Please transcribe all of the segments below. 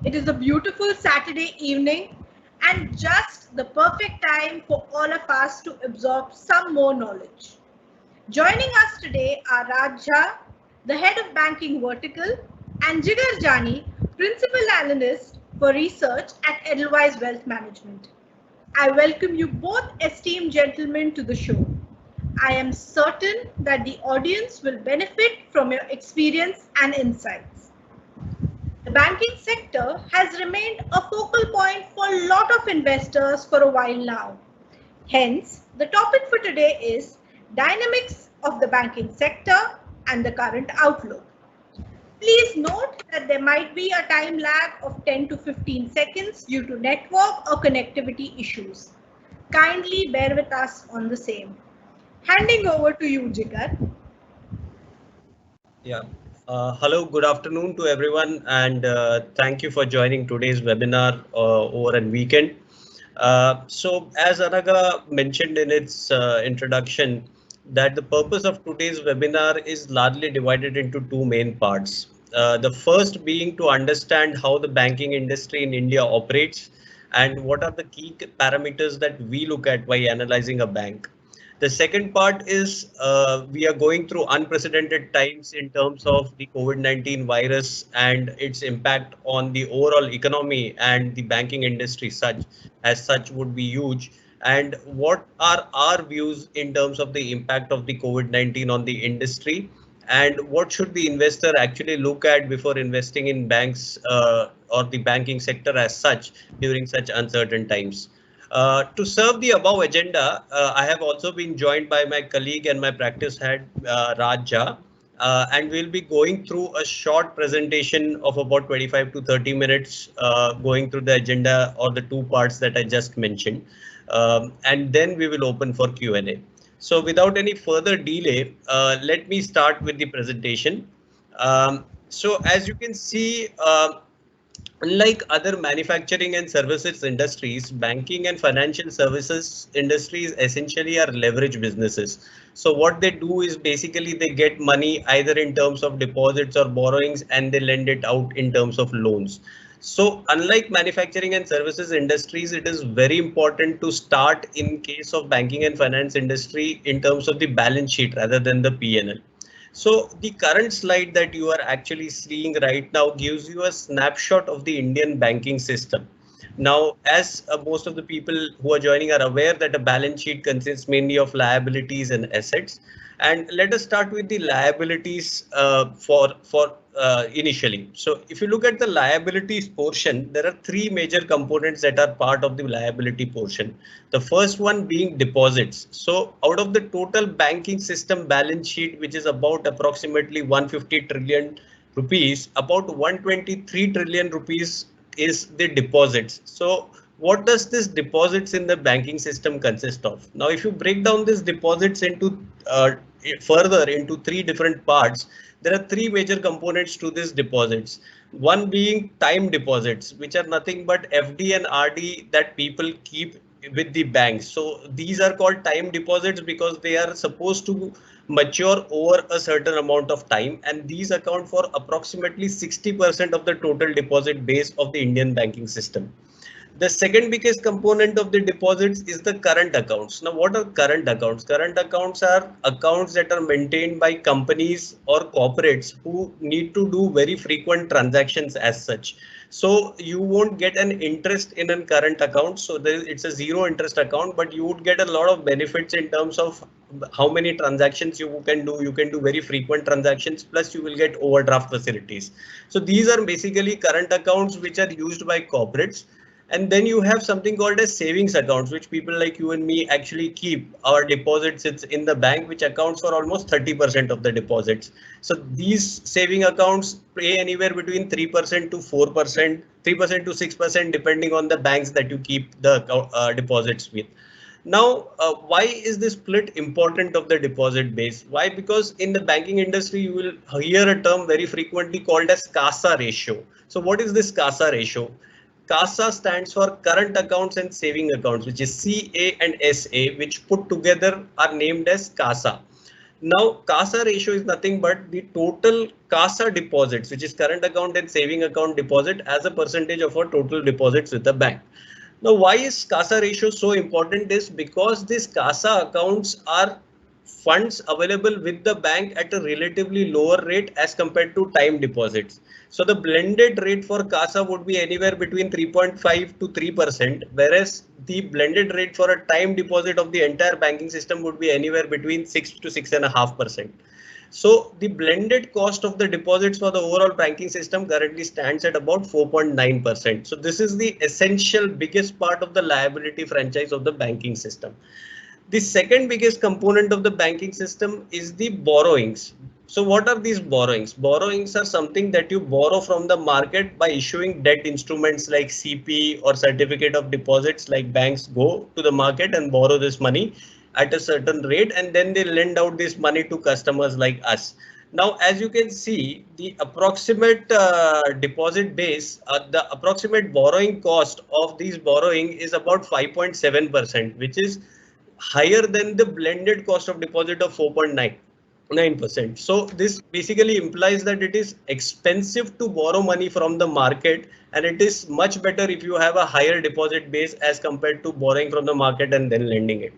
It is a beautiful Saturday evening and just the perfect time for all of us to absorb some more knowledge. Joining us today are Raj Jha, the head of banking vertical, and Jigar Jani, principal analyst for research at Edelweiss Wealth Management. I welcome you both esteemed gentlemen to the show. I am certain that the audience will benefit from your experience and insights. The banking sector has remained a focal point for a lot of investors for a while now. Hence, the topic for today is dynamics of the banking sector and the current outlook. Please note that there might be a time lag of 10 to 15 seconds due to network or connectivity issues. Kindly bear with us on the same. Handing over to you, Jigar. Yeah. Hello, good afternoon to everyone, and thank you for joining today's webinar over a weekend. As Anaga mentioned in its introduction, that the purpose of today's webinar is largely divided into two main parts. The first being to understand how the banking industry in India operates and what are the key parameters that we look at while analyzing a bank. The second part is we are going through unprecedented times in terms of the COVID-19 virus and its impact on the overall economy, and the banking industry such would be huge. And what are our views in terms of the impact of the COVID-19 on the industry, and what should the investor actually look at before investing in banks or the banking sector as such during such uncertain times. To serve the above agenda, I have also been joined by my colleague and my practice head, Raj Jha, and we'll be going through a short presentation of about 25 to 30 minutes, going through the agenda or the two parts that I just mentioned, and then we will open for Q&A. So without any further delay, let me start with the presentation. So as you can see, unlike other manufacturing and services industries, banking and financial services industries essentially are leverage businesses. So what they do is basically they get money either in terms of deposits or borrowings, and they lend it out in terms of loans. So unlike manufacturing and services industries, it is very important to start in case of banking and finance industry in terms of the balance sheet rather than the P&L. So the current slide that you are actually seeing right now gives you a snapshot of the Indian banking system. Now, as most of the people who are joining are aware that a balance sheet consists mainly of liabilities and assets. And let us start with the liabilities for initially. So if you look at the liabilities portion, there are three major components that are part of the liability portion. The first one being deposits. So out of the total banking system balance sheet, which is about approximately 150 trillion rupees, about 123 trillion rupees is the deposits. So what does this deposits in the banking system consist of? Now, if you break down this deposits into further into three different parts, there are three major components to these deposits. One being time deposits, which are nothing but FD and RD that people keep with the banks. So these are called time deposits because they are supposed to mature over a certain amount of time, and these account for approximately 60% of the total deposit base of the Indian banking system. The second biggest component of the deposits is the current accounts. Now, what are current accounts? Current accounts are accounts that are maintained by companies or corporates who need to do very frequent transactions as such. So you won't get an interest in a current account. So it's a zero interest account, but you would get a lot of benefits in terms of how many transactions you can do. You can do very frequent transactions, plus you will get overdraft facilities. So these are basically current accounts which are used by corporates. And then you have something called as savings accounts, which people like you and me actually keep our deposits. It's in the bank, which accounts for almost 30% of the deposits. So these saving accounts pay anywhere between 3% to 4%, 3% to 6%, depending on the banks that you keep the deposits with. Now, why is this split important of the deposit base? Why? Because in the banking industry, you will hear a term very frequently called as CASA ratio. So what is this CASA ratio? CASA stands for current accounts and saving accounts, which is CA and SA, which put together are named as CASA. Now, CASA ratio is nothing but the total CASA deposits, which is current account and saving account deposit, as a percentage of our total deposits with the bank. Now, why is CASA ratio so important is because these CASA accounts are funds available with the bank at a relatively lower rate as compared to time deposits. So the blended rate for CASA would be anywhere between 3.5 to 3%, whereas the blended rate for a time deposit of the entire banking system would be anywhere between 6 to 6.5%. So the blended cost of the deposits for the overall banking system currently stands at about 4.9%. So this is the essential biggest part of the liability franchise of the banking system. The second biggest component of the banking system is the borrowings. So what are these borrowings? Borrowings are something that you borrow from the market by issuing debt instruments like CP or certificate of deposits. Like banks go to the market and borrow this money at a certain rate, and then they lend out this money to customers like us. Now, as you can see, the approximate deposit base, the approximate borrowing cost of these borrowing is about 5.7%, which is higher than the blended cost of deposit of 4.9%. So this basically implies that it is expensive to borrow money from the market, and it is much better if you have a higher deposit base as compared to borrowing from the market and then lending it.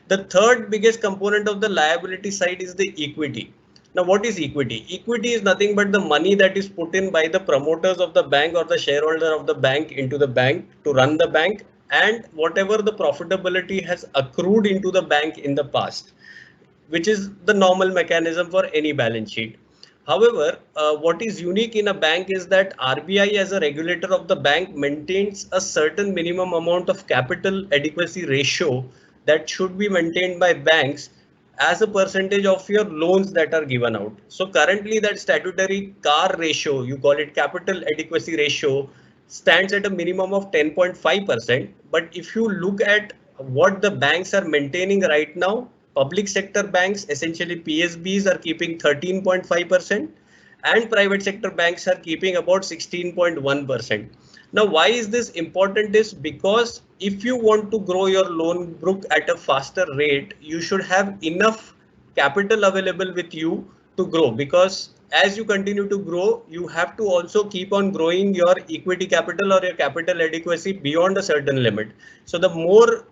The third biggest component of the liability side is the equity. Now, what is equity? Equity is nothing but the money that is put in by the promoters of the bank or the shareholder of the bank into the bank to run the bank, and whatever the profitability has accrued into the bank in the past, which is the normal mechanism for any balance sheet. However, what is unique in a bank is that RBI as a regulator of the bank maintains a certain minimum amount of capital adequacy ratio that should be maintained by banks as a percentage of your loans that are given out. So currently that statutory CAR ratio, you call it capital adequacy ratio, stands at a minimum of 10.5%. But if you look at what the banks are maintaining right now, public sector banks, essentially PSBs, are keeping 13.5%, and private sector banks are keeping about 16.1%. Now, why is this important is because if you want to grow your loan book at a faster rate, you should have enough capital available with you to grow, because as you continue to grow, you have to also keep on growing your equity capital or your capital adequacy beyond a certain limit. So the more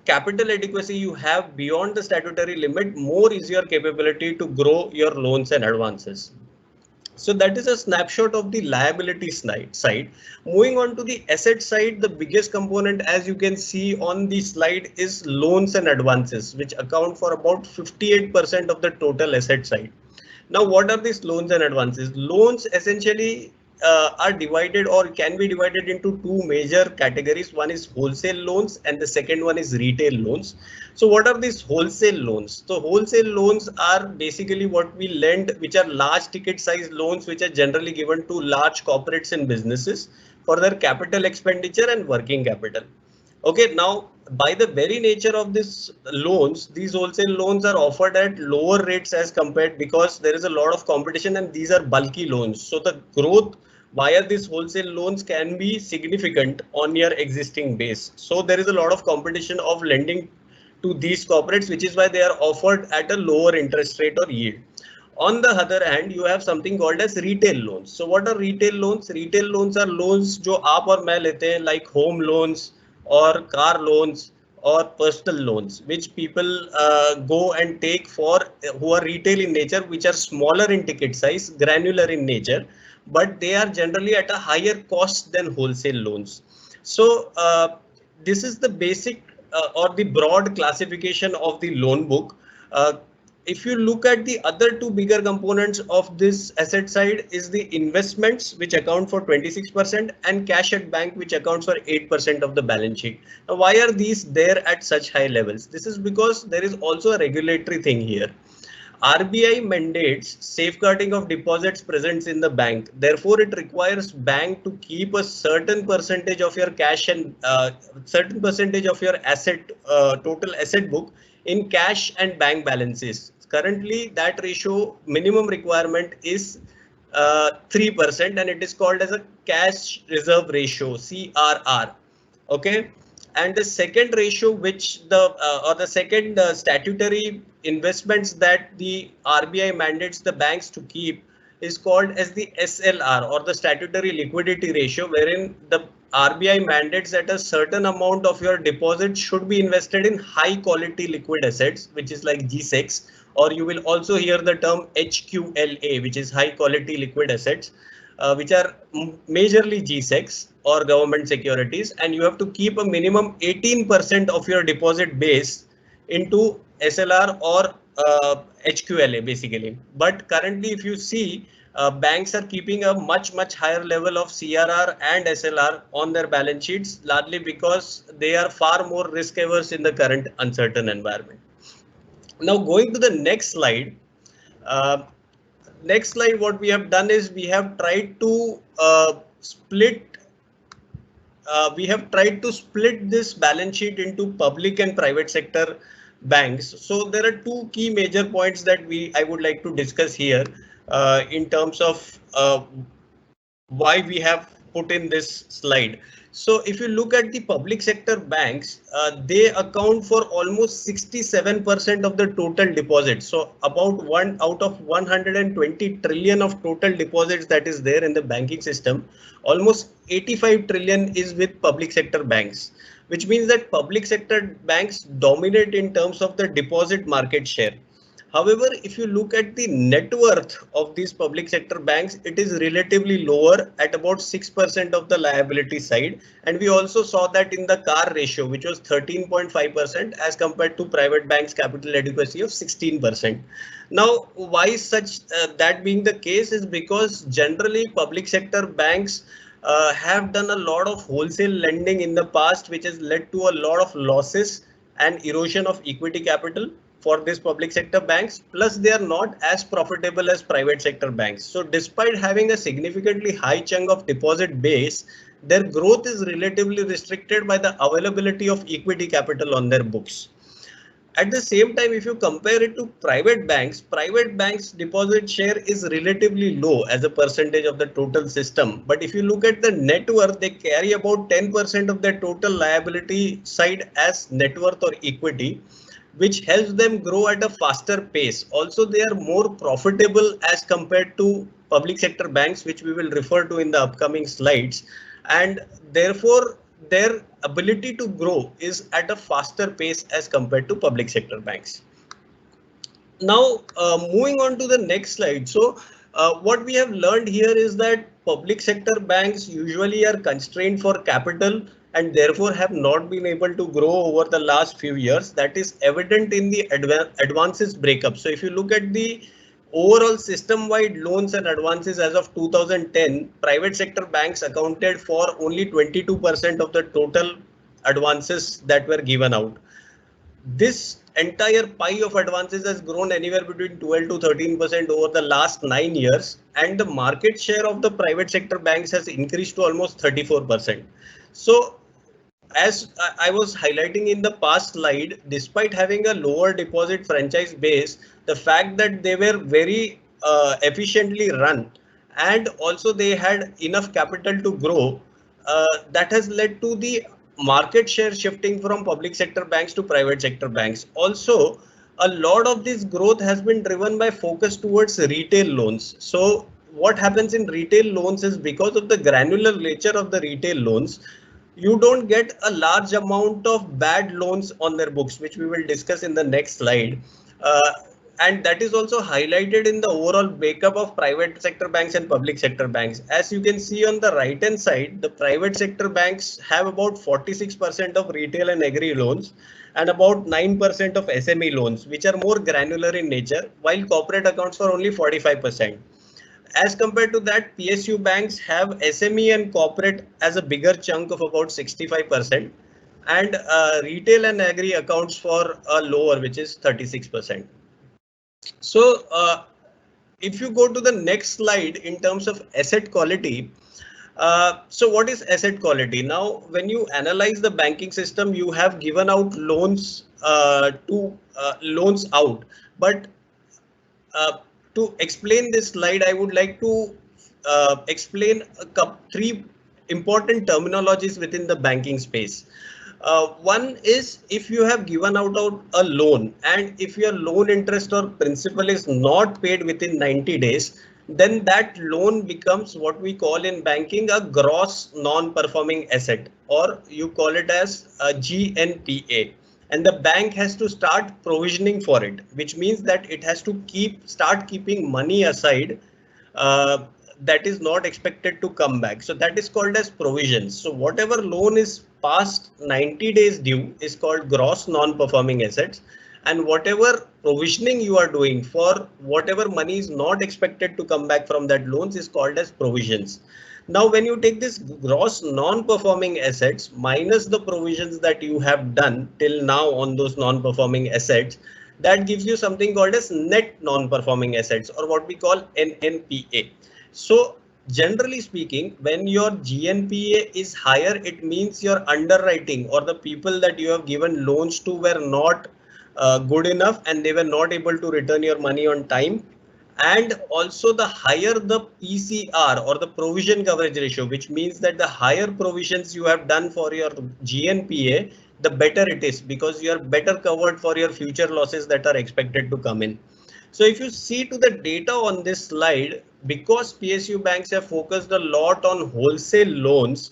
capital adequacy you have beyond the statutory limit, more is your capability to grow your loans and advances. So that is a snapshot of the liability side. Moving on to the asset side, the biggest component, as you can see on the slide, is loans and advances, which account for about 58% of the total asset side. Now, what are these loans and advances? Loans essentially are divided or can be divided into two major categories. One is wholesale loans and the second one is retail loans. So what are these wholesale loans? So wholesale loans are basically what we lend, which are large ticket size loans, which are generally given to large corporates and businesses for their capital expenditure and working capital. Okay, now by the very nature of this loans, these wholesale loans are offered at lower rates as compared, because there is a lot of competition and these are bulky loans. So the growth via these wholesale loans can be significant on your existing base. So there is a lot of competition of lending to these corporates, which is why they are offered at a lower interest rate or yield. On the other hand, you have something called as retail loans. So what are retail loans? Retail loans are loans जो आप और मैं लेते हैं, like home loans or car loans or personal loans, which people go and take for who are retail in nature, which are smaller in ticket size, granular in nature, but they are generally at a higher cost than wholesale loans. So this is the basic or the broad classification of the loan book. If you look at the other two bigger components of this asset side is the investments, which account for 26%, and cash at bank, which accounts for 8% of the balance sheet. Now, why are these there at such high levels? This is because there is also a regulatory thing here. RBI mandates safeguarding of deposits present in the bank. Therefore, it requires bank to keep a certain percentage of your cash and certain percentage of your asset, total asset book in cash and bank balances. Currently, that ratio minimum requirement is 3%, and it is called as a cash reserve ratio, CRR. Okay. And the second ratio, which the second statutory investments that the RBI mandates the banks to keep is called as the SLR, or the statutory liquidity ratio, wherein the RBI mandates that a certain amount of your deposits should be invested in high quality liquid assets, which is like G-Secs, or you will also hear the term HQLA, which is high quality liquid assets, which are majorly G-Secs or government securities, and you have to keep a minimum 18% of your deposit base into SLR or HQLA basically. But currently, if you see, banks are keeping a much higher level of CRR and SLR on their balance sheets, largely because they are far more risk averse in the current uncertain environment. Now going to the next slide. Uh, what we have done is we have tried to split this balance sheet into public and private sector banks. So there are two key major points that I would like to discuss here in terms of why we have put in this slide. So if you look at the public sector banks, they account for almost 67% of the total deposits. So about 1 out of 120 trillion of total deposits that is there in the banking system, almost 85 trillion is with public sector banks, which means that public sector banks dominate in terms of the deposit market share. However, if you look at the net worth of these public sector banks, it is relatively lower at about 6% of the liability side. And we also saw that in the CAR ratio, which was 13.5% as compared to private banks' capital adequacy of 16%. Now, why such that being the case is because generally public sector banks have done a lot of wholesale lending in the past, which has led to a lot of losses and erosion of equity capital for these public sector banks, plus they are not as profitable as private sector banks. So despite having a significantly high chunk of deposit base, their growth is relatively restricted by the availability of equity capital on their books. At the same time, if you compare it to private banks deposit share is relatively low as a percentage of the total system. But if you look at the net worth, they carry about 10% of their total liability side as net worth or equity, which helps them grow at a faster pace. Also, they are more profitable as compared to public sector banks, which we will refer to in the upcoming slides. And therefore, their ability to grow is at a faster pace as compared to public sector banks. Now, moving on to the next slide. So, what we have learned here is that public sector banks usually are constrained for capital and therefore have not been able to grow over the last few years. That is evident in the advances breakup. So if you look at the overall system-wide loans and advances as of 2010, private sector banks accounted for only 22% of the total advances that were given out. This entire pie of advances has grown anywhere between 12 to 13% over the last 9 years, and the market share of the private sector banks has increased to almost 34%. So as I was highlighting in the past slide, despite having a lower deposit franchise base, the fact that they were very efficiently run and also they had enough capital to grow, that has led to the market share shifting from public sector banks to private sector banks. Also, a lot of this growth has been driven by focus towards retail loans. So what happens in retail loans is, because of the granular nature of the retail loans, you don't get a large amount of bad loans on their books, which we will discuss in the next slide. And that is also highlighted in the overall breakup of private sector banks and public sector banks. As you can see on the right hand side, the private sector banks have about 46% of retail and agri loans and about 9% of SME loans, which are more granular in nature, while corporate accounts for only 45%. As compared to that, PSU banks have SME and corporate as a bigger chunk of about 65%, and retail and agri accounts for a lower, which is 36%. So if you go to the next slide in terms of asset quality, so what is asset quality? Now, when you analyze the banking system, you have given out loans loans out, but to explain this slide, I would like to explain three important terminologies within the banking space. One is if you have given out a loan and if your loan interest or principal is not paid within 90 days, then that loan becomes what we call in banking a gross non-performing asset, or you call it as a GNPA. And the bank has to start provisioning for it, which means that it has to start keeping money aside uh, that is not expected to come back. So that is called as provisions. So whatever loan is past 90 days due is called gross non-performing assets. And whatever provisioning you are doing for whatever money is not expected to come back from that loans is called as provisions. Now, when you take this gross non-performing assets minus the provisions that you have done till now on those non-performing assets, that gives you something called as net non-performing assets, or what we call NNPA. So generally speaking, when your GNPA is higher, it means your underwriting or the people that you have given loans to were not good enough and they were not able to return your money on time. And also the higher the PCR or the provision coverage ratio, which means that the higher provisions you have done for your GNPA, the better it is, because you are better covered for your future losses that are expected to come in. So if you see to the data on this slide, because PSU banks have focused a lot on wholesale loans,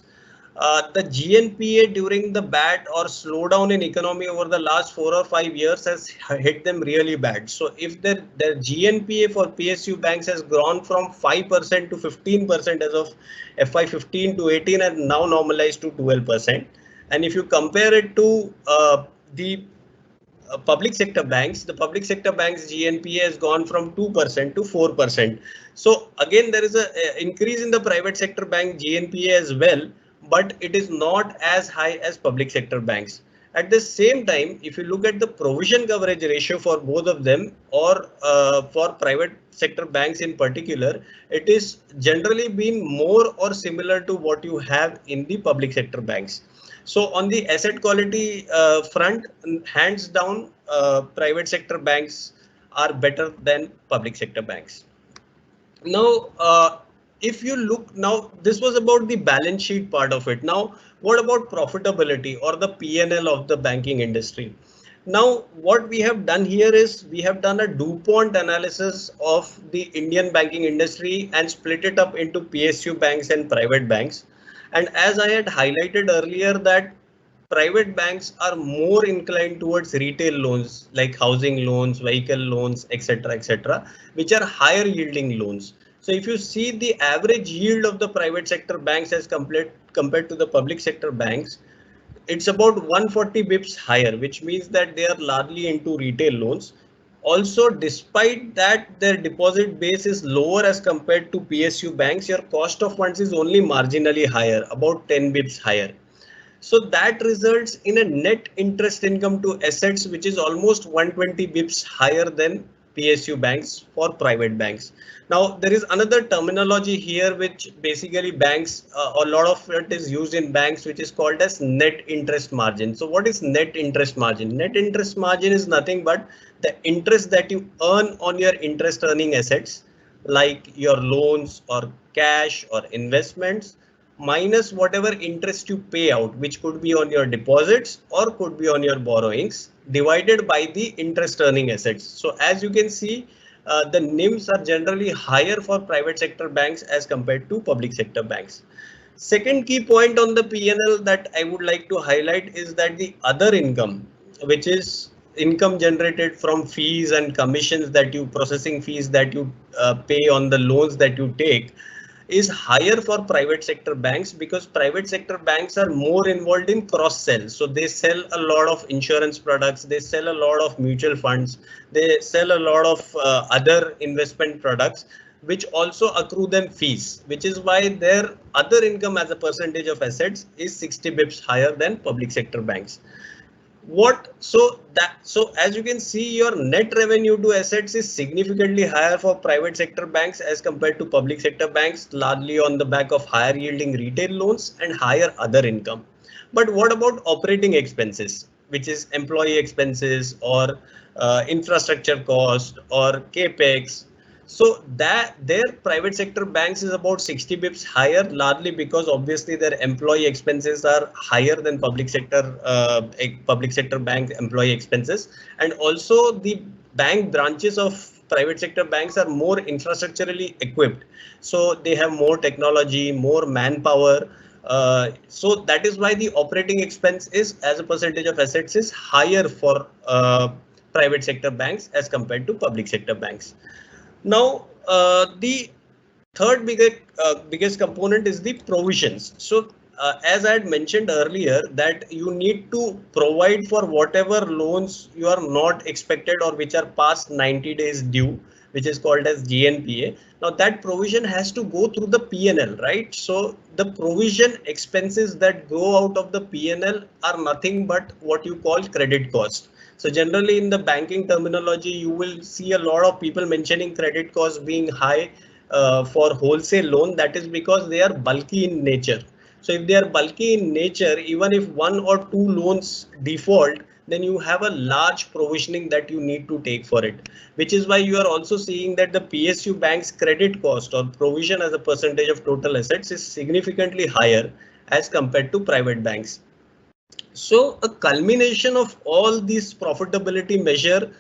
the GNPA during the bad or slowdown in economy over the last 4 or 5 years has hit them really bad. So if their GNPA for PSU banks has grown from 5% to 15% as of FY15 to 18 and now normalized to 12%. And if you compare it to the public sector banks, the public sector banks GNPA has gone from 2% to 4%. So again, there is a increase in the private sector bank GNPA as well, but it is not as high as public sector banks. At the same time, if you look at the provision coverage ratio for both of them, or for private sector banks in particular, it is generally been more or similar to what you have in the public sector banks. So on the asset quality front, hands down, private sector banks are better than public sector banks. Now, if you look now, this was about the balance sheet part of it. Now, what about profitability or the P&L of the banking industry? Now, what we have done here is we have done a DuPont analysis of the Indian banking industry and split it up into PSU banks and private banks. And as I had highlighted earlier, that private banks are more inclined towards retail loans like housing loans, vehicle loans, etc., which are higher yielding loans. So if you see the average yield of the private sector banks as compared to the public sector banks, it's about 140 bips higher, which means that they are largely into retail loans. Also, despite that their deposit base is lower as compared to PSU banks, your cost of funds is only marginally higher, about 10 bips higher. So that results in a net interest income to assets, which is almost 120 bips higher than PSU banks for private banks. Now, there is another terminology here, which basically banks, a lot of it is used in banks, which is called as net interest margin. So what is net interest margin? Net interest margin is nothing but the interest that you earn on your interest earning assets, like your loans or cash or investments, minus whatever interest you pay out, which could be on your deposits or could be on your borrowings, divided by the interest earning assets. So as you can see, the NIMs are generally higher for private sector banks as compared to public sector banks. Second key point on the P&L that I would like to highlight is that the other income, which is income generated from fees and commissions that you processing fees that you pay on the loans that you take, is higher for private sector banks, because private sector banks are more involved in cross sell. So they sell a lot of insurance products, they sell a lot of mutual funds, they sell a lot of other investment products, which also accrue them fees, which is why their other income as a percentage of assets is 60 bips higher than public sector banks. So as you can see, your net revenue to assets is significantly higher for private sector banks as compared to public sector banks, largely on the back of higher yielding retail loans and higher other income. But what about operating expenses, which is employee expenses or infrastructure cost or capex? So that their private sector banks is about 60 bips higher, largely because obviously their employee expenses are higher than public sector bank employee expenses, and also the bank branches of private sector banks are more infrastructurally equipped, so they have more technology, more manpower. So that is why the operating expense is as a percentage of assets is higher for private sector banks as compared to public sector banks. Now, the third biggest component is the provisions. So, as I had mentioned earlier, that you need to provide for whatever loans you are not expected or which are past 90 days due, which is called as GNPA. Now, that provision has to go through the PNL, right? So, the provision expenses that go out of the PNL are nothing but what you call credit cost. So generally in the banking terminology, you will see a lot of people mentioning credit costs being high for wholesale loan. That is because they are bulky in nature. So if they are bulky in nature, even if one or two loans default, then you have a large provisioning that you need to take for it, which is why you are also seeing that the PSU bank's credit cost or provision as a percentage of total assets is significantly higher as compared to private banks. So a culmination of all these profitability measure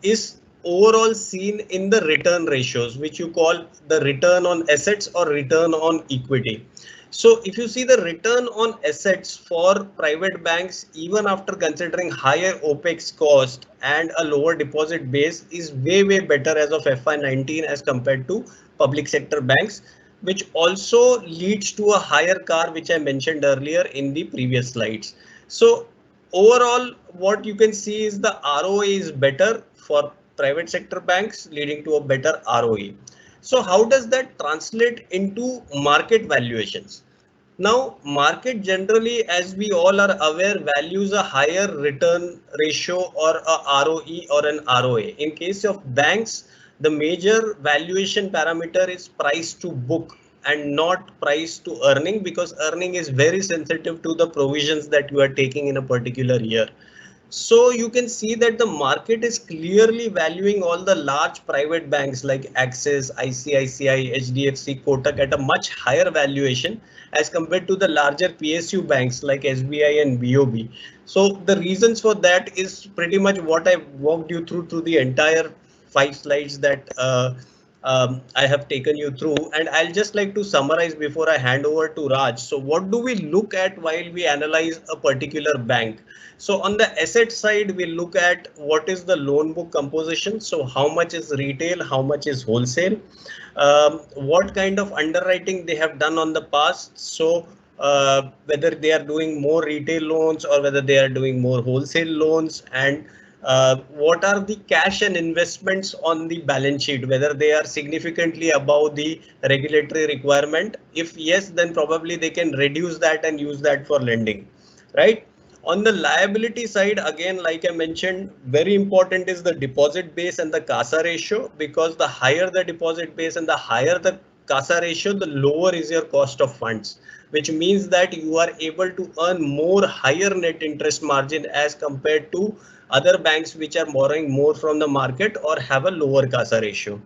is overall seen in the return ratios, which you call the return on assets or return on equity. So if you see the return on assets for private banks, even after considering higher OPEX cost and a lower deposit base, is way better as of FY19 as compared to public sector banks, which also leads to a higher CAR, which I mentioned earlier in the previous slides. So overall, what you can see is the ROA is better for private sector banks, leading to a better ROE. So how does that translate into market valuations? Now, market generally, as we all are aware, values a higher return ratio or a ROE or an ROA. In case of banks, the major valuation parameter is price to book and not price to earning, because earning is very sensitive to the provisions that you are taking in a particular year. So you can see that the market is clearly valuing all the large private banks like Axis, ICICI, HDFC, Kotak at a much higher valuation as compared to the larger PSU banks like SBI and BOB. So the reasons for that is pretty much what I walked you through the entire 5 slides that I have taken you through, and I'll just like to summarize before I hand over to Raj. So what do we look at while we analyze a particular bank? So on the asset side, we look at what is the loan book composition. So how much is retail, how much is wholesale, what kind of underwriting they have done on the past. So whether they are doing more retail loans or whether they are doing more wholesale loans, and what are the cash and investments on the balance sheet, whether they are significantly above the regulatory requirement. If yes, then probably they can reduce that and use that for lending, right? On the liability side, again, like I mentioned, very important is the deposit base and the CASA ratio, because the higher the deposit base and the higher the CASA ratio, the lower is your cost of funds, which means that you are able to earn more higher net interest margin as compared to other banks which are borrowing more from the market or have a lower CASA ratio.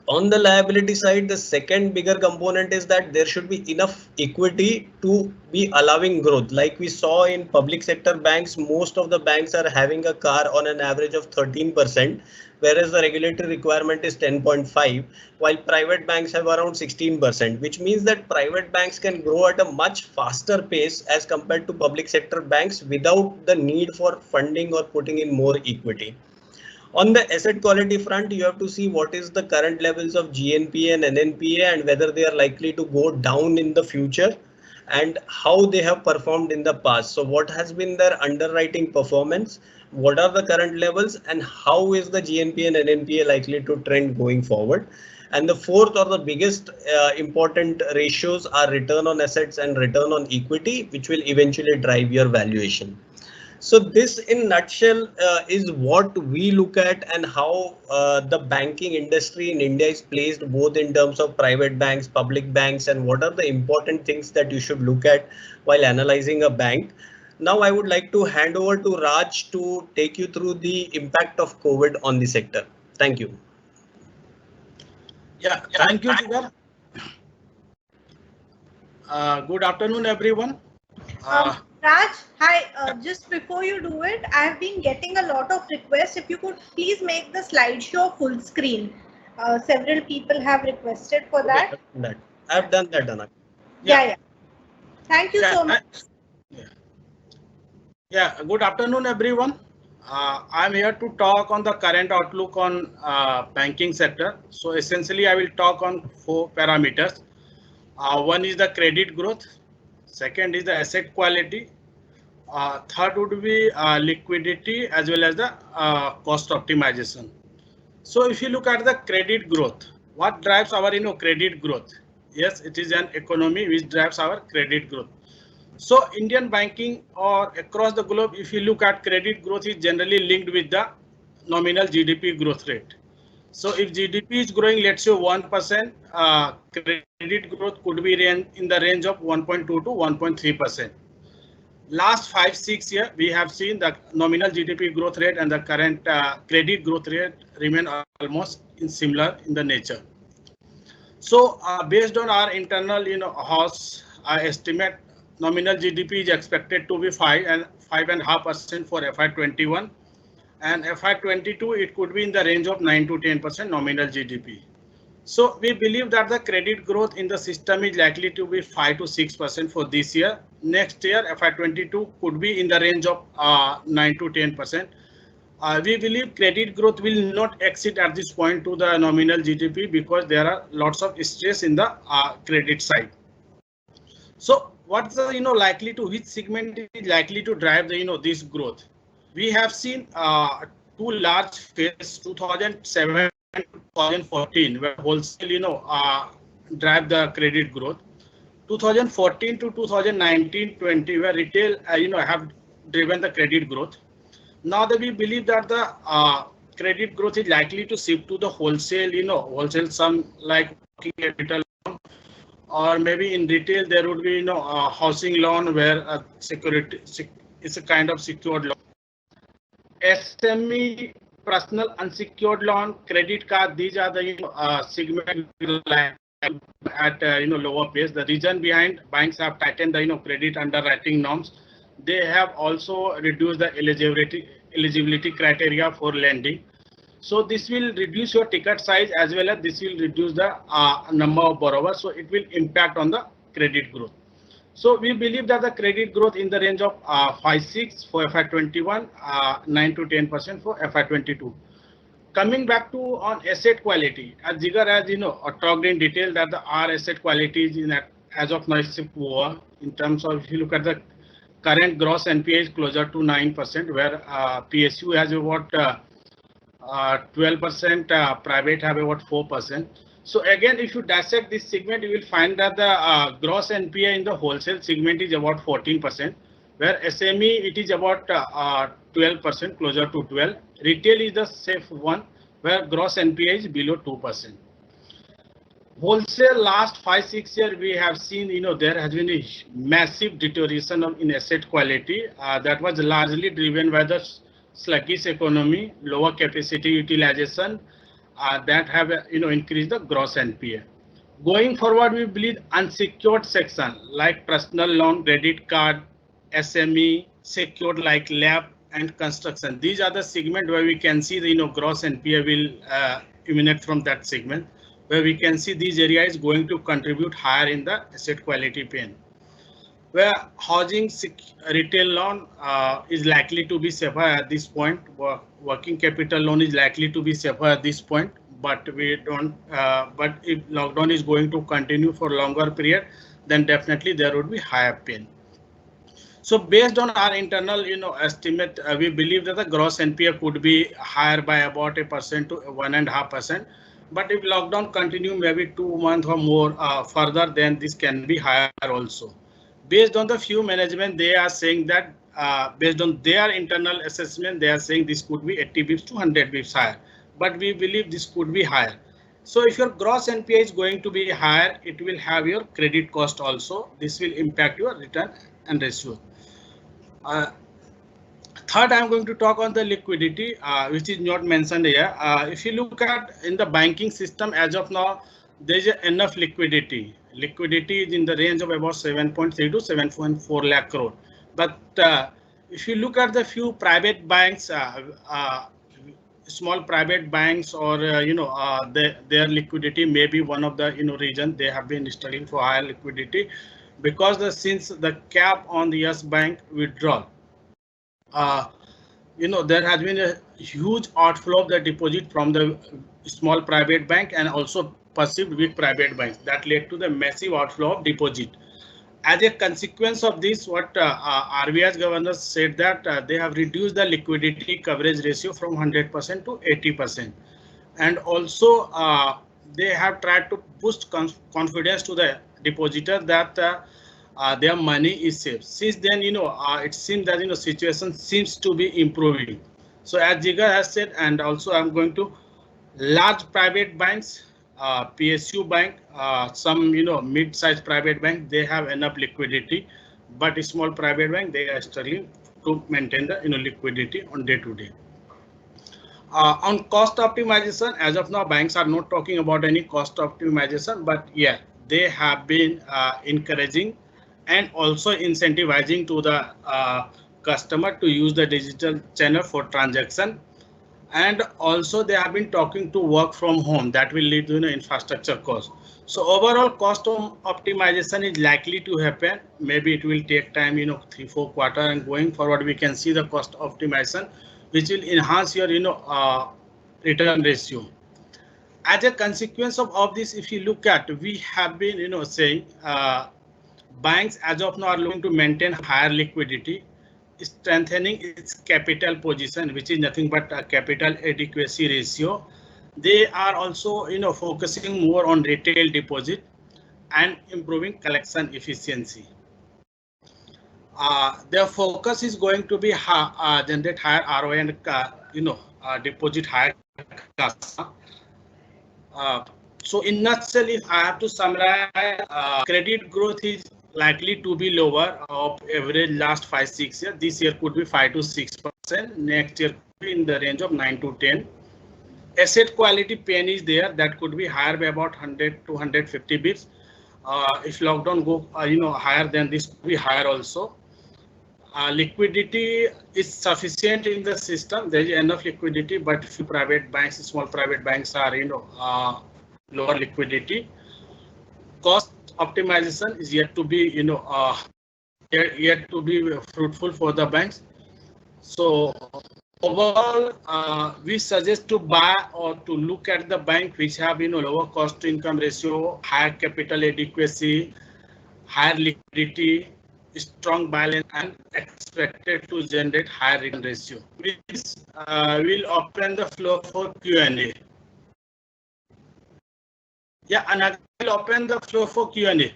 On the liability side, the second bigger component is that there should be enough equity to be allowing growth. Like we saw in public sector banks, most of the banks are having a CAR on an average of 13%, whereas the regulatory requirement is 10.5, while private banks have around 16%, which means that private banks can grow at a much faster pace as compared to public sector banks without the need for funding or putting in more equity. On the asset quality front, you have to see what is the current levels of GNPA and NNPA and whether they are likely to go down in the future and how they have performed in the past. So what has been their underwriting performance? What are the current levels and how is the GNPA and NNPA likely to trend going forward? And the fourth or the biggest important ratios are return on assets and return on equity, which will eventually drive your valuation. So this in nutshell is what we look at and how the banking industry in India is placed both in terms of private banks, public banks, and what are the important things that you should look at while analyzing a bank. Now I would like to hand over to Raj to take you through the impact of COVID on the sector. Thank you. Yeah, thank you, Jigar. Good afternoon, everyone. Raj, hi. Just before you do it, I have been getting a lot of requests. If you could please make the slideshow full screen. Several people have requested for that. I've done that, Anaga. Yeah. Thank you so much. Good afternoon, everyone. I'm here to talk on the current outlook on banking sector. So essentially, I will talk on 4 parameters. One is the credit growth. Second is the asset quality. Third would be liquidity as well as the cost optimization. So if you look at the credit growth, what drives our credit growth? Yes, it is an economy which drives our credit growth. So Indian banking or across the globe, if you look at credit growth is generally linked with the nominal GDP growth rate. So if GDP is growing, let's say 1%, credit growth could be in the range of 1.2 to 1.3%. Last 5-6 years, we have seen the nominal GDP growth rate and the current credit growth rate remain almost similar in the nature. So based on our internal, house, I estimate nominal GDP is expected to be 5.5% for FY21, and FY22 it could be in the range of 9 to 10% nominal GDP. So we believe that the credit growth in the system is likely to be 5 to 6% for this year. Next year, FY22 could be in the range of 9 to 10%. We believe credit growth will not exceed at this point to the nominal GDP because there are lots of stress in the credit side. So what's the likely to which segment is likely to drive the this growth? We have seen 2 large phases 2007 and 2014 where wholesale drive the credit growth. 2014 to 2019-20 where retail have driven the credit growth. Now that we believe that the credit growth is likely to shift to the wholesale, wholesale some like working capital loan, or maybe in retail there would be a housing loan where security is a kind of secured loan. SME, personal unsecured loan, credit card, these are the segment at lower pace. The reason behind banks have tightened the credit underwriting norms. They have also reduced the eligibility criteria for lending. So this will reduce your ticket size as well as this will reduce the number of borrowers. So it will impact on the credit growth. So we believe that the credit growth in the range of 5-6 for FY21, 9 to 10% for FY22. Coming back to on asset quality, as Jigar has talked in detail that our asset quality is as of now is poor in terms of if you look at the current gross NPA is closer to 9%, where PSU has about 12%, private have about 4%. So again, if you dissect this segment, you will find that the gross NPA in the wholesale segment is about 14%, where SME it is about 12%, closer to 12. Retail is the safe one, where gross NPA is below 2%. Wholesale last 5-6 years we have seen there has been a massive deterioration in asset quality that was largely driven by the sluggish economy, lower capacity utilization that have increased the gross NPA. Going forward, we believe unsecured section like personal loan, credit card, SME, secured like lab and construction. These are the segment where we can see the gross NPA will emanate from that segment, where we can see these areas going to contribute higher in the asset quality pain. Where housing retail loan is likely to be safer at this point. Working capital loan is likely to be safer at this point, but we don't. But if lockdown is going to continue for longer period, then definitely there would be higher pain. So based on our internal estimate, we believe that the gross NPA could be higher by about 1% to 1.5%. But if lockdown continue maybe 2 months or more further, then this can be higher also. Based on the few management, they are saying that based on their internal assessment, they are saying this could be 80 bips to 100 bips higher. But we believe this could be higher. So if your gross NPA is going to be higher, it will have your credit cost also. This will impact your return and ratio. Third, I'm going to talk on the liquidity, which is not mentioned here. If you look at in the banking system as of now, there is enough liquidity. Liquidity is in the range of about 7.3 to 7.4 lakh crore. But if you look at the few private banks, small private banks, or their liquidity may be one of the region they have been struggling for higher liquidity, because since the cap on the Yes Bank withdrawal, there has been a huge outflow of the deposit from the small private bank and also perceived weak private banks. That led to the massive outflow of deposit. As a consequence of this, what RBI's governor said that they have reduced the liquidity coverage ratio from 100% to 80%. And also they have tried to boost confidence to the depositor that their money is safe. Since then, it seems that situation seems to be improving. So as Jigar has said, and also I'm going to large private banks, PSU bank, some mid-sized private bank, they have enough liquidity, but a small private bank, they are struggling to maintain the liquidity on day to day. On cost optimization, as of now, banks are not talking about any cost optimization, but yeah, they have been encouraging and also incentivizing to the customer to use the digital channel for transaction. And also they have been talking to work from home, that will lead to infrastructure cost. So overall cost optimization is likely to happen. Maybe it will take time, 3-4 quarters, and going forward we can see the cost optimization, which will enhance your return ratio. As a consequence of this, if you look at, we have been saying banks as of now are looking to maintain higher liquidity, strengthening its capital position, which is nothing but a capital adequacy ratio. They are also focusing more on retail deposit and improving collection efficiency. Their focus is going to be generate higher ROI and deposit higher CASA. So in nutshell, if I have to summarize, credit growth is likely to be lower of average last 5-6 years. This year could be 5 to 6%. Next year could be in the range of 9 to 10. Asset quality pain is there, that could be higher by about 100 to 150 bits. If lockdown go higher, then this could be higher also. Liquidity is sufficient in the system. There is enough liquidity, but few private banks, small private banks are lower liquidity. Cost optimization is yet to be yet to be fruitful for the banks. So overall, we suggest to buy or to look at the bank which have lower cost to income ratio, higher capital adequacy, higher liquidity, strong balance, and expected to generate higher return ratio. This will open the floor for Q&A. Yeah, and I will open the floor for Q&A.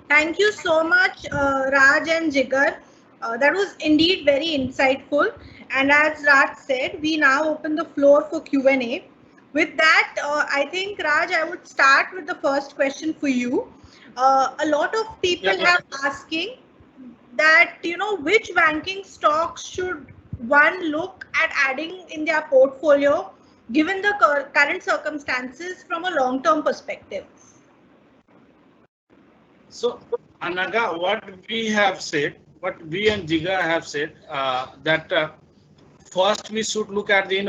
Thank you so much, Raj and Jigar. That was indeed very insightful. And as Raj said, we now open the floor for Q&A. With that, I think, Raj, I would start with the first question for you. A lot of people have asking that, which banking stocks should one look at adding in their portfolio, given the current circumstances from a long-term perspective? So, Anaga, what we have said, what we and Jigar have said, that first we should look at the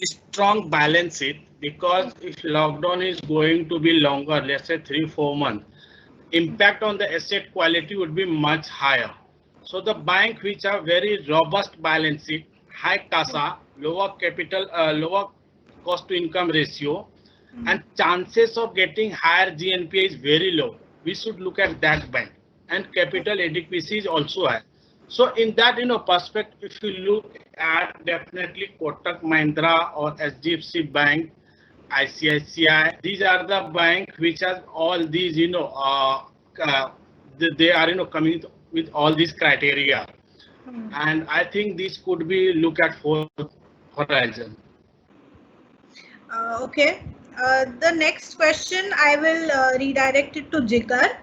strong balance sheet, because if lockdown is going to be longer, let's say 3-4 months, impact on the asset quality would be much higher. So the bank which have very robust balance sheet, high CASA, lower capital, lower cost to income ratio, and chances of getting higher GNPA is very low. We should look at that bank, and capital adequacy is also high. So in that perspective, if you look at definitely Kotak Mahindra or HDFC Bank, ICICI, these are the bank which has all these they are coming with all these criteria, and I think this could be look at for horizon. Okay. The next question I will redirect it to Jigar.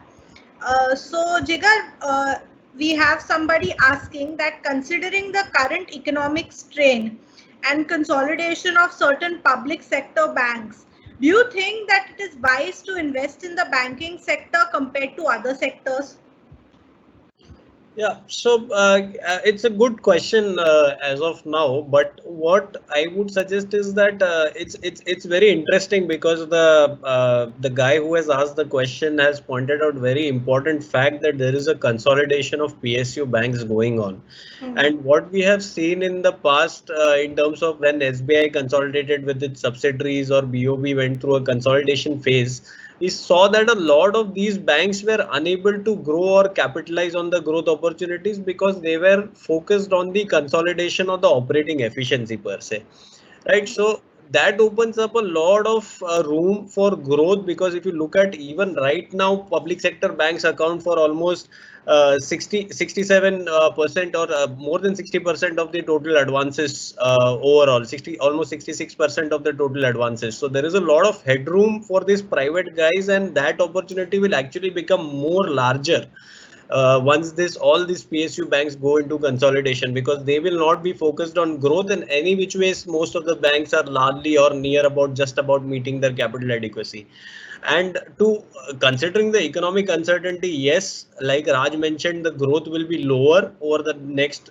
So Jigar, we have somebody asking that considering the current economic strain and consolidation of certain public sector banks, do you think that it is wise to invest in the banking sector compared to other sectors? Yeah, so it's a good question as of now, but what I would suggest is that it's very interesting because the guy who has asked the question has pointed out very important fact that there is a consolidation of PSU banks going on. And what we have seen in the past in terms of when SBI consolidated with its subsidiaries or BOB went through a consolidation phase, we saw that a lot of these banks were unable to grow or capitalize on the growth opportunities because they were focused on the consolidation of the operating efficiency per se, right? So that opens up a lot of room for growth, because if you look at even right now, public sector banks account for almost 67% or more than 60% of the total advances overall, almost 66% of the total advances. So there is a lot of headroom for these private guys, and that opportunity will actually become more larger once all these PSU banks go into consolidation, because they will not be focused on growth in any which ways. Most of the banks are largely or near about just about meeting their capital adequacy. And to considering the economic uncertainty, yes, like Raj mentioned, the growth will be lower over the next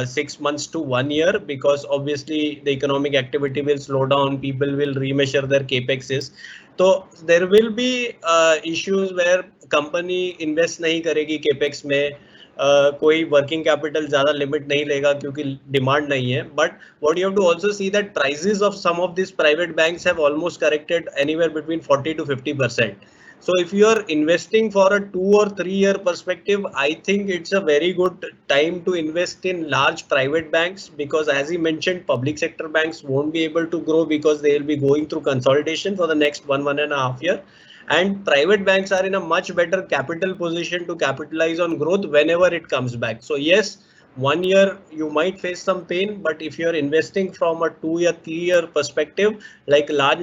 6 months to 1 year, because obviously the economic activity will slow down, people will remeasure their capexes. तो there will be issues where company invest नहीं करेगी capex में, कोई working capital ज्यादा limit नहीं लेगा क्योंकि demand नहीं है. But what you have to also see that prices of some of this private banks have almost corrected anywhere between 40 to 50%. So if you are investing for a 2 or 3 year perspective, I think it's a very good time to invest in large private banks, because as he mentioned, public sector banks won't be able to grow because they will be going through consolidation for the next 1.5 year. And private banks are in a much better capital position to capitalize on growth whenever it comes back. So yes, 1 year you might face some pain, but if you're investing from a 2 year, 3 year perspective, like Raj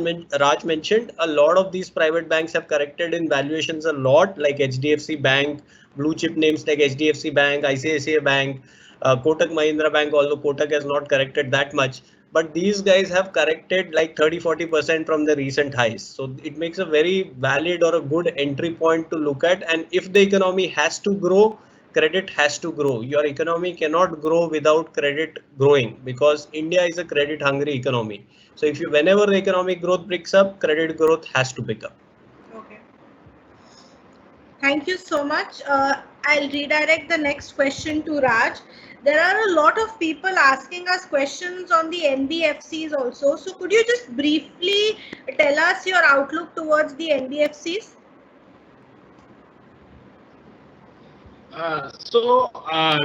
mentioned, a lot of these private banks have corrected in valuations a lot, like HDFC Bank, blue chip names like HDFC Bank, ICICI Bank, Kotak Mahindra Bank, although Kotak has not corrected that much. But these guys have corrected like 30-40% from the recent highs. So it makes a very valid or a good entry point to look at. And if the economy has to grow, credit has to grow. Your economy cannot grow without credit growing, because India is a credit hungry economy. So if you, whenever the economic growth picks up, credit growth has to pick up. Okay. Thank you so much. I'll redirect the next question to Raj. There are a lot of people asking us questions on the NBFCs also. So could you just briefly tell us your outlook towards the NBFCs?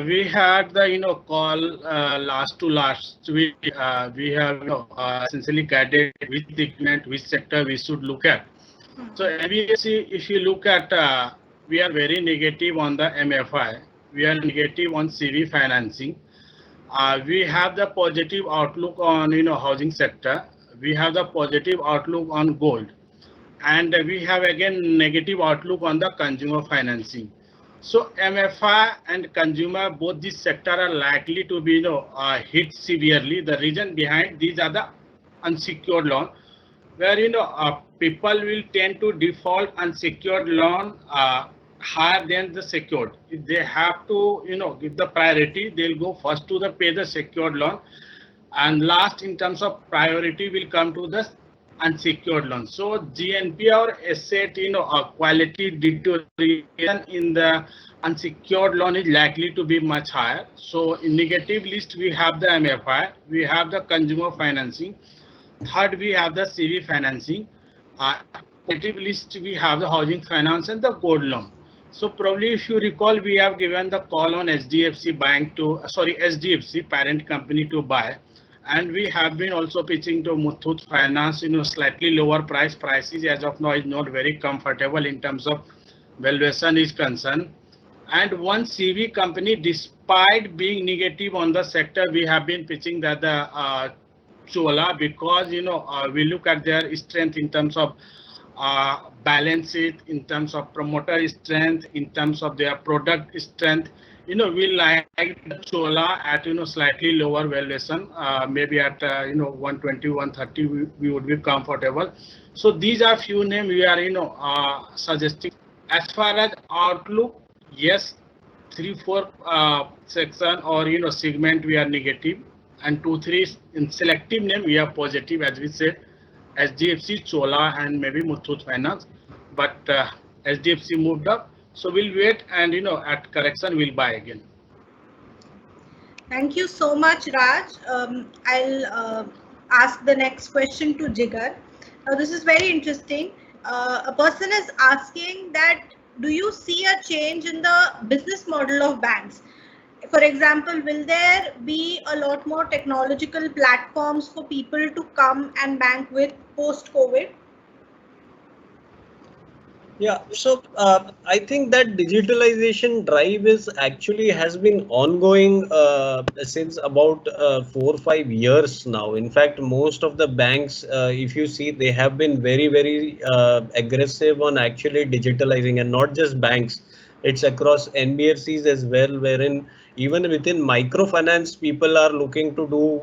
We had the call last week. We have essentially guided which segment, which sector we should look at. So NBFC, if you look at, we are very negative on the MFI. We are negative on CV financing. We have the positive outlook on housing sector. We have the positive outlook on gold, and we have again negative outlook on the consumer financing. So MFI and consumer, both these sector are likely to be hit severely. The reason behind these are the unsecured loan, where people will tend to default unsecured loan higher than the secured. If they have to give the priority, they'll go first to pay the secured loan, and last in terms of priority will come to the unsecured loan. So GNP or asset quality deterioration in the unsecured loan is likely to be much higher. So in negative list we have the MFI, we have the consumer financing, third we have the CV financing, positive list we have the housing finance and the gold loan. So probably if you recall, we have given the call on HDFC parent company to buy, and we have been also pitching to Muthoot Finance, slightly lower prices as of now is not very comfortable in terms of valuation is concerned. And one CV company, despite being negative on the sector, we have been pitching that the Chola, because we look at their strength in terms of balance sheet, in terms of promoter strength, in terms of their product strength. We like the Chola at slightly lower valuation, maybe at 120, 130 we would be comfortable. So these are few names we are suggesting. As far as outlook, yes, 3-4 section or segment we are negative, and 2-3 in selective name we are positive, as we said, HDFC, Chola, and maybe Muthoot Finance. But HDFC moved up, so we'll wait, and at correction we'll buy again. Thank you so much, Raj. I'll ask the next question to Jigar. Now, this is very interesting. A person is asking that, do you see a change in the business model of banks? For example, will there be a lot more technological platforms for people to come and bank with post-COVID? Yeah, so I think that digitalization drive has been ongoing since about 4 or 5 years now. In fact, most of the banks, if you see, they have been very, very aggressive on actually digitalizing, and not just banks. It's across NBFCs as well, wherein even within microfinance, people are looking to do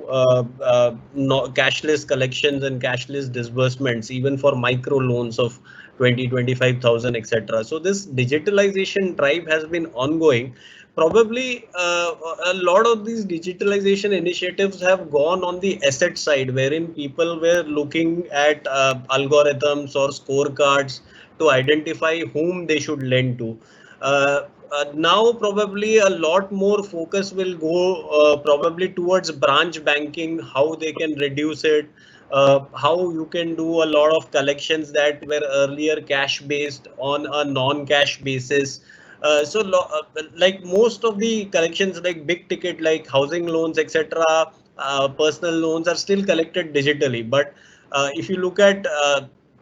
cashless collections and cashless disbursements, even for micro loans of 20, 25,000, etc. So this digitalization drive has been ongoing. Probably a lot of these digitalization initiatives have gone on the asset side, wherein people were looking at algorithms or scorecards to identify whom they should lend to. Now probably a lot more focus will go probably towards branch banking, how they can reduce it, how you can do a lot of collections that were earlier cash based on a non-cash basis. Like most of the collections, like big ticket, like housing loans, etc., personal loans are still collected digitally. But if you look at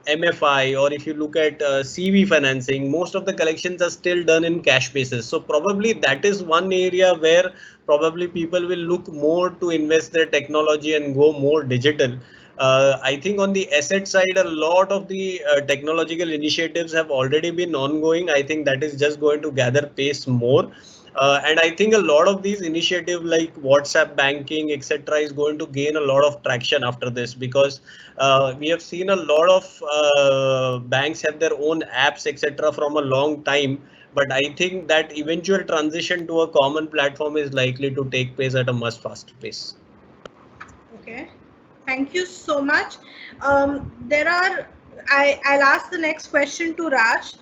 MFI, or if you look at CV financing, most of the collections are still done in cash basis. So probably that is one area where probably people will look more to invest their technology and go more digital. I think on the asset side, a lot of the technological initiatives have already been ongoing. I think that is just going to gather pace more. And I think a lot of these initiatives like WhatsApp banking, etc., is going to gain a lot of traction after this, because we have seen a lot of banks have their own apps, etc., from a long time. But I think that eventual transition to a common platform is likely to take place at a much faster pace. Okay, thank you so much. I'll ask the next question to Raj.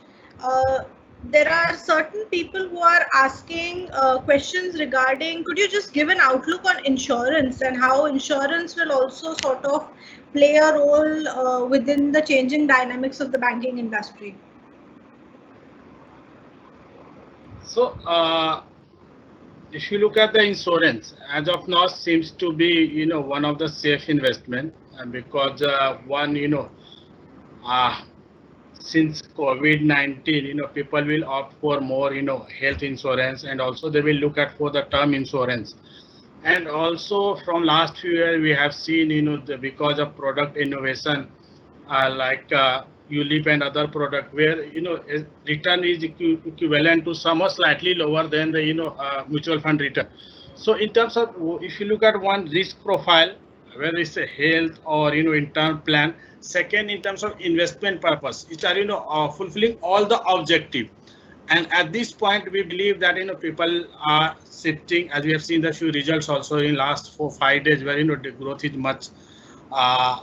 There are certain people who are asking questions regarding, could you just give an outlook on insurance and how insurance will also sort of play a role within the changing dynamics of the banking industry? So if you look at the insurance, as of now seems to be one of the safe investment, because since COVID-19, people will opt for more health insurance, and also they will look at for the term insurance. And also from last few years we have seen because of product innovation, like ULIP and other product, where return is equivalent to some or slightly lower than the mutual fund return. So in terms of, if you look at one, risk profile, whether it's a health or in term plan. Second, in terms of investment purpose, which are fulfilling all the objective. And at this point, we believe that people are shifting, as we have seen the few results also in last 4-5 days, where the growth is much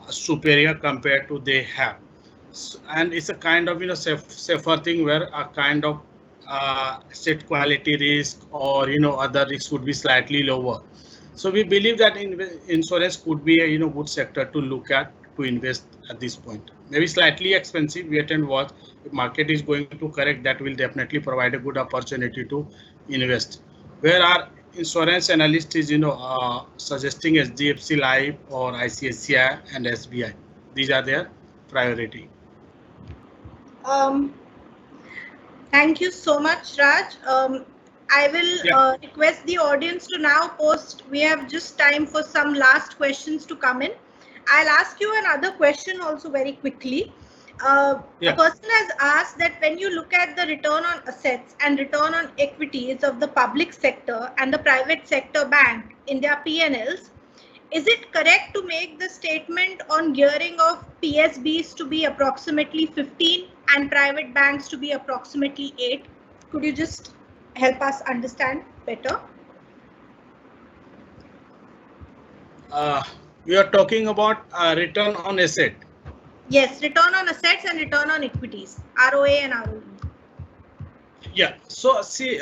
superior compared to they have. So, and it's a kind of safer thing, where a kind of asset quality risk or other risks would be slightly lower. So we believe that insurance could be a good sector to look at, to invest at this point. Maybe slightly expensive, wait and watch. If market is going to correct, that will definitely provide a good opportunity to invest. Where our insurance analyst is suggesting HDFC Life or ICICI and SBI. These are their priority. Thank you so much, Raj. I will request the audience to now post. We have just time for some last questions to come in. I'll ask you another question also very quickly. A person has asked that when you look at the return on assets and return on equities of the public sector and the private sector bank in their P&Ls, is it correct to make the statement on gearing of PSBs to be approximately 15 and private banks to be approximately 8? Could you just help us understand better? We are talking about return on asset. Yes, return on assets and return on equities, ROA and ROE. Yeah, so see,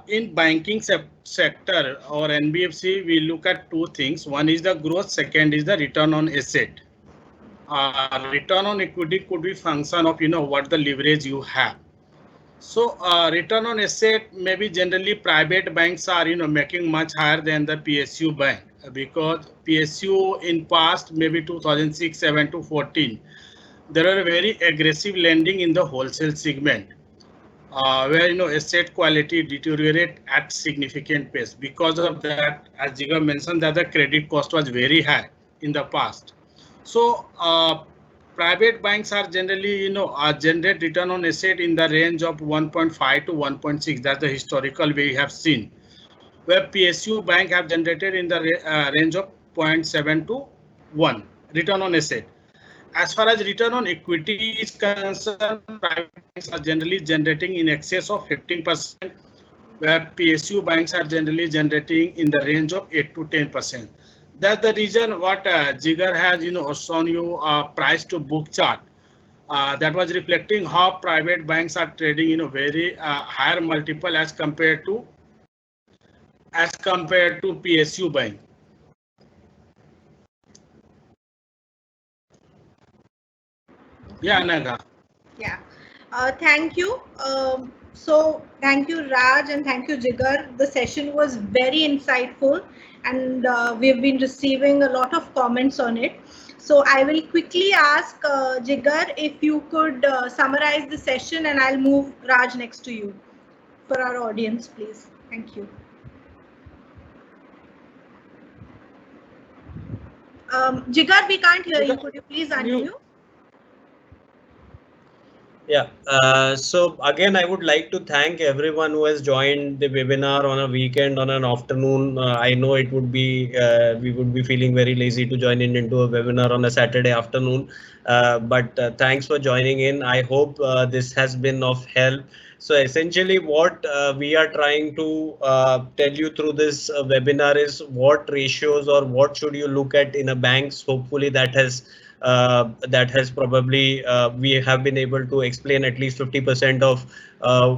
in banking sector or NBFC, we look at two things. One is the growth, second is the return on asset. Return on equity could be function of, what the leverage you have. So return on asset, maybe generally private banks are, making much higher than the PSU bank, because PSU in past, maybe 2006, 7 to 14, there are very aggressive lending in the wholesale segment. Where asset quality deteriorate at significant pace. Because of that, as Jigar mentioned, that the credit cost was very high in the past. So private banks are generally generate return on asset in the range of 1.5 to 1.6. That's the historical we have seen, where PSU bank have generated in the range of 0.7 to 1 return on asset. As far as return on equity is concerned, private banks are generally generating in excess of 15%, where PSU banks are generally generating in the range of 8 to 10%. That's the reason what Jigar has shown you a price to book chart that was reflecting how private banks are trading very higher multiple as compared to PSU bank. Yeah, Anaga. Yeah, thank you. So thank you, Raj, and thank you, Jigar. The session was very insightful, and we've been receiving a lot of comments on it. So I will quickly ask Jigar if you could summarize the session, and I'll move Raj next to you for our audience, please. Thank you. Jigar, we can't hear you. Could you please unmute? Yeah, so again, I would like to thank everyone who has joined the webinar on a weekend, on an afternoon. I know it would be, we would be feeling very lazy to join into a webinar on a Saturday afternoon, but thanks for joining in. I hope this has been of help. So essentially what we are trying to tell you through this webinar is what ratios or what should you look at in a banks. Hopefully that has probably we have been able to explain at least 50% of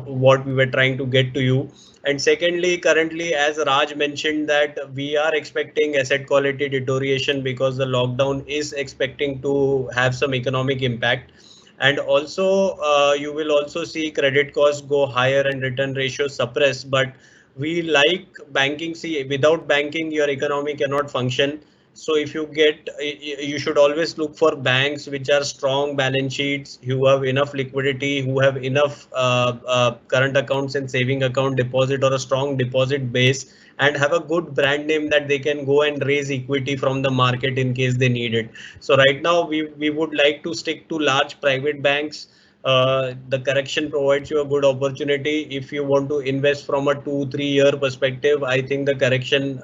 what we were trying to get to you. And secondly, currently, as Raj mentioned, that we are expecting asset quality deterioration because the lockdown is expecting to have some economic impact. And also you will also see credit costs go higher and return ratios suppress. But we like banking. See, without banking, your economy cannot function. So if you get, you should always look for banks which are strong balance sheets, who have enough liquidity, who have enough current accounts and saving account deposit or a strong deposit base, and have a good brand name that they can go and raise equity from the market in case they need it. So right now we would like to stick to large private banks. The correction provides you a good opportunity. If you want to invest from a 2-3 year perspective, I think the correction,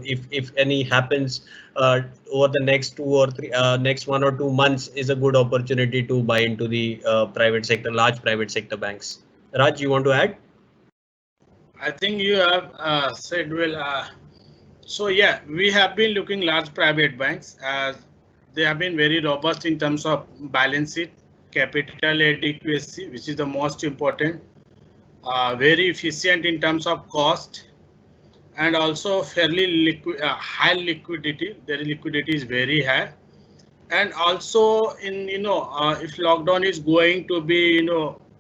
if any happens over the next 2 or 3, next 1 or 2 months, is a good opportunity to buy into the private sector, large private sector banks. Raj, you want to add? I think you have said well. So yeah, we have been looking large private banks as they have been very robust in terms of balance sheet, capital adequacy, which is the most important, very efficient in terms of cost, and also fairly high liquidity. Their liquidity is very high, and also in if lockdown is going to be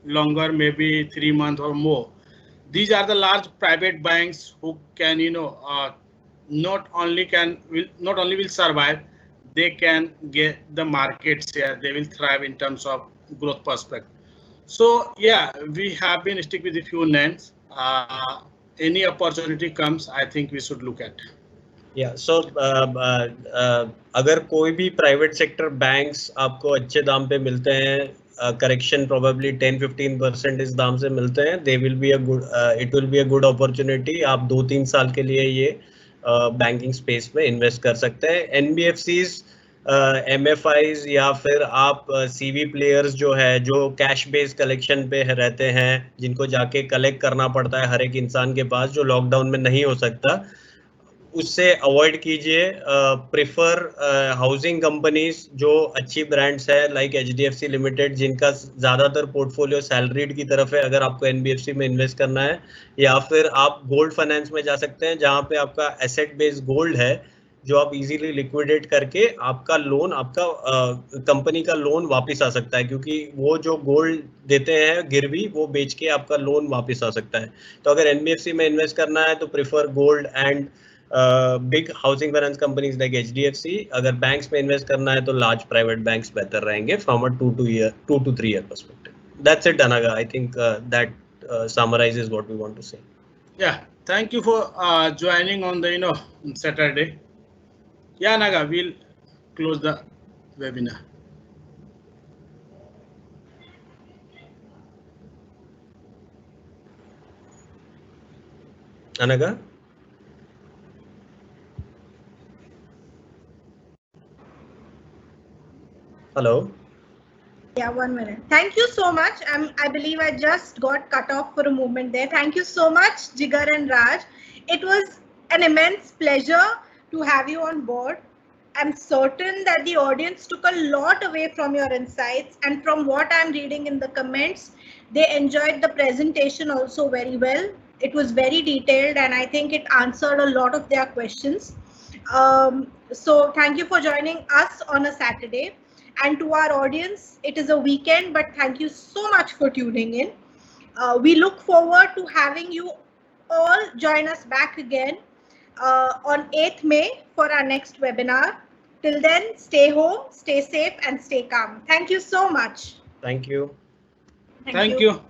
longer, maybe 3 months or more, these are the large private banks who can not only will survive, they can get the market share. They will thrive in terms of growth perspective. So yeah, we have been stick with a few names. Any opportunity comes, I think we should look at. Yeah, so अगर कोई भी private sector banks आपको अच्छे दाम पे मिलते हैं, correction probably 10-15% इस दाम से मिलते हैं, they will be a good, it will be a good opportunity. आप 2-3 साल के लिए ये बैंकिंग स्पेस में इन्वेस्ट कर सकते हैं. एनबीएफसीज, MFIs या फिर आप CV प्लेयर्स जो है, जो कैश बेस्ड कलेक्शन पे रहते हैं, जिनको जाके कलेक्ट करना पड़ता है हर एक इंसान के पास, जो लॉकडाउन में नहीं हो सकता, उससे अवॉइड कीजिए. प्रिफर हाउसिंग कंपनीज जो अच्छी ब्रांड्स है, लाइक HDFC लिमिटेड, जिनका ज्यादातर पोर्टफोलियो सैलरीड की तरफ है अगर आपको NBFC में इन्वेस्ट करना है. या फिर आप गोल्ड फाइनेंस में जा सकते हैं, जहां पे आपका एसेट बेस्ड गोल्ड है, जो आप इजीली लिक्विडेट करके आपका लोन, आपका कंपनी का लोन वापस आ सकता है, क्योंकि वो जो गोल्ड देते हैं गिरवी, वो बेच के आपका लोन वापस आ सकता है. तो अगर NBFC में इन्वेस्ट करना है तो prefer gold and big housing finance companies like HDFC. अगर बैंक्स में इन्वेस्ट करना है तो लार्ज प्राइवेट बैंक्स बेहतर रहेंगे from a 2 to 3 year perspective. That's it, Anaga. I think that summarizes what we want to say. Yeah, thank you for joining on the Saturday. Yeah, Naga, we'll close the webinar. Anaga? Hello? Yeah, 1 minute. Thank you so much. I believe I just got cut off for a moment there. Thank you so much, Jigar and Raj. It was an immense pleasure to have you on board. I'm certain that the audience took a lot away from your insights, and from what I'm reading in the comments, they enjoyed the presentation also very well. It was very detailed, and I think it answered a lot of their questions. So thank you for joining us on a Saturday. And to our audience, it is a weekend, but thank you so much for tuning in. We look forward to having you all join us back again on 8th May for our next webinar. Till then, stay home, stay safe, and stay calm. Thank you so much. Thank you. Thank you.